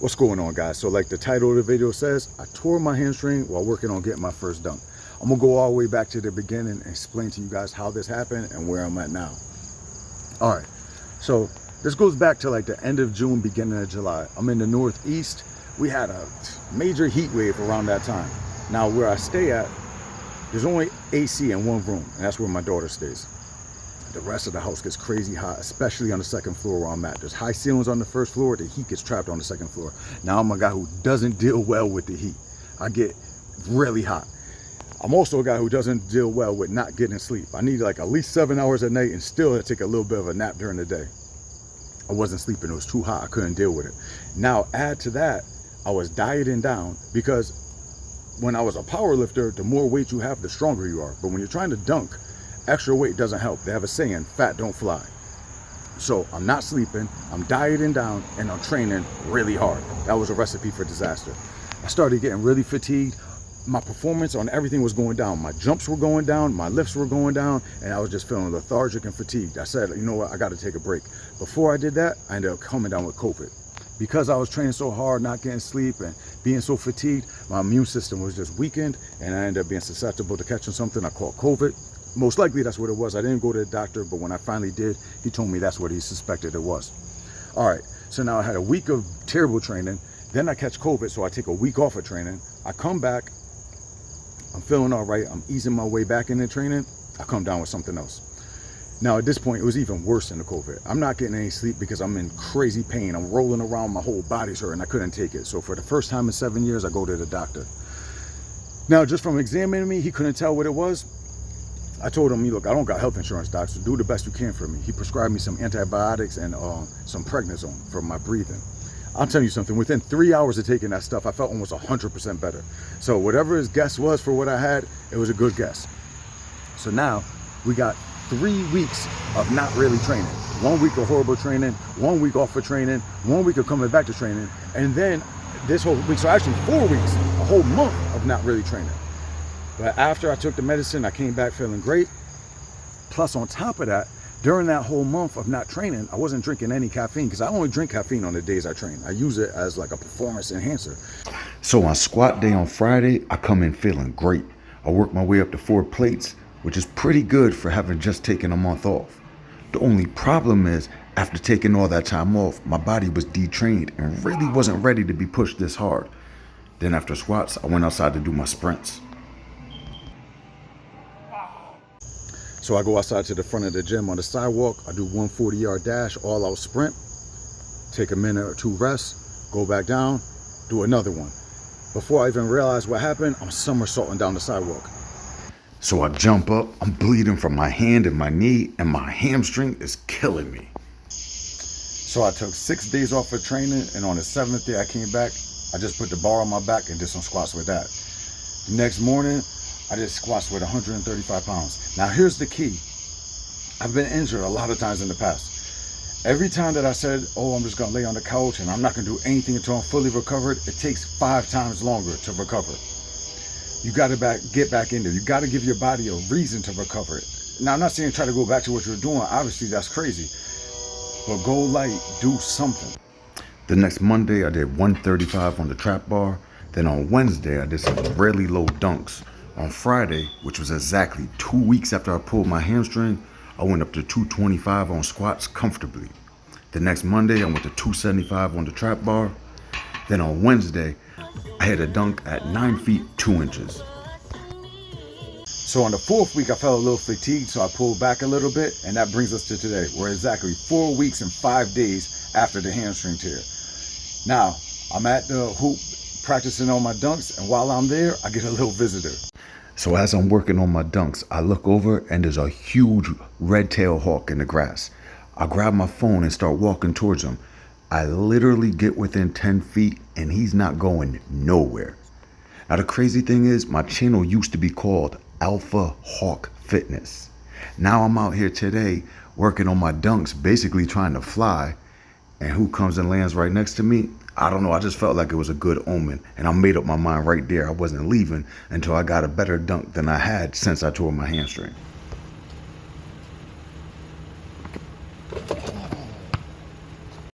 What's going on, guys? So like the title of the video says, I tore my hamstring while working on getting my first dunk. I'm gonna go all the way back to the beginning and explain to you guys how this happened and where I'm at now. All right, so this goes back to like the end of June, beginning of July. I'm in the Northeast. We had a major heat wave around that time. Now where I stay at, there's only AC in one room, and that's where my daughter stays. The rest of the house gets crazy hot, especially on the second floor where I'm at. There's high ceilings on the first floor, the heat gets trapped on the second floor. Now I'm a guy who doesn't deal well with the heat. I get really hot. I'm also a guy who doesn't deal well with not getting sleep. I need like at least 7 hours a night and still take a little bit of a nap during the day. I wasn't sleeping, it was too hot, I couldn't deal with it. Now add to that, I was dieting down because when I was a power lifter, the more weight you have, the stronger you are. But when you're trying to dunk, extra weight doesn't help. They have a saying, fat don't fly. So I'm not sleeping, I'm dieting down, and I'm training really hard. That was a recipe for disaster. I started getting really fatigued. My performance on everything was going down. My jumps were going down, my lifts were going down, and I was just feeling lethargic and fatigued. I said, you know what, I got to take a break. Before I did that, I ended up coming down with COVID. Because I was training so hard, not getting sleep, and being so fatigued, my immune system was just weakened, and I ended up being susceptible to catching something I called COVID. Most likely that's what it was. I didn't go to the doctor, but when I finally did, he told me that's what he suspected it was. All right, so now I had a week of terrible training. Then I catch COVID, so I take a week off of training. I come back, I'm feeling all right. I'm easing my way back into training. I come down with something else. Now at this point, it was even worse than the COVID. I'm not getting any sleep because I'm in crazy pain. I'm rolling around, my whole body's hurting. I couldn't take it. So for the first time in 7 years, I go to the doctor. Now, just from examining me, he couldn't tell what it was. I told him, look, I don't got health insurance, doc, so do the best you can for me. He prescribed me some antibiotics and some prednisone for my breathing. I'll tell you something, within 3 hours of taking that stuff, I felt almost 100% better. So whatever his guess was for what I had, it was a good guess. So now we got 3 weeks of not really training. 1 week of horrible training, 1 week off for training, 1 week of coming back to training, and then this whole week, so actually 4 weeks, a whole month of not really training. But after I took the medicine, I came back feeling great. Plus on top of that, during that whole month of not training, I wasn't drinking any caffeine because I only drink caffeine on the days I train. I use it as like a performance enhancer. So on squat day on Friday, I come in feeling great. I work my way up to 4 plates, which is pretty good for having just taken a month off. The only problem is, after taking all that time off, my body was detrained and really wasn't ready to be pushed this hard. Then after squats, I went outside to do my sprints. So I go outside to the front of the gym on the sidewalk. I do 140-yard dash, all-out sprint, take a minute or two rest, go back down, do another one. Before I even realize what happened, I'm somersaulting down the sidewalk. So I jump up, I'm bleeding from my hand and my knee, and my hamstring is killing me. So I took 6 days off of training, and on the 7th day I came back, I just put the bar on my back and did some squats with that. The next morning, I did squats with 135 pounds. Now here's the key. I've been injured a lot of times in the past. Every time that I said, oh, I'm just gonna lay on the couch and I'm not gonna do anything until I'm fully recovered, it takes 5 times longer to recover. You gotta get back in there. You gotta give your body a reason to recover. Now I'm not saying try to go back to what you're doing. Obviously that's crazy. But go light, do something. The next Monday I did 135 on the trap bar. Then on Wednesday I did some really low dunks. On Friday, which was exactly 2 weeks after I pulled my hamstring, I went up to 225 on squats comfortably. The next Monday, I went to 275 on the trap bar. Then on Wednesday, I had a dunk at 9 feet 2 inches. So on the 4th week, I felt a little fatigued, so I pulled back a little bit, and that brings us to today. We're exactly 4 weeks and 5 days after the hamstring tear. Now, I'm at the hoop practicing on my dunks, and while I'm there, I get a little visitor. So as I'm working on my dunks, I look over and there's a huge red-tailed hawk in the grass. I grab my phone and start walking towards him. I literally get within 10 feet and he's not going nowhere. Now the crazy thing is, my channel used to be called Alpha Hawk Fitness. Now I'm out here today working on my dunks, basically trying to fly. And who comes and lands right next to me? I don't know, I just felt like it was a good omen, and I made up my mind right there. I wasn't leaving until I got a better dunk than I had since I tore my hamstring.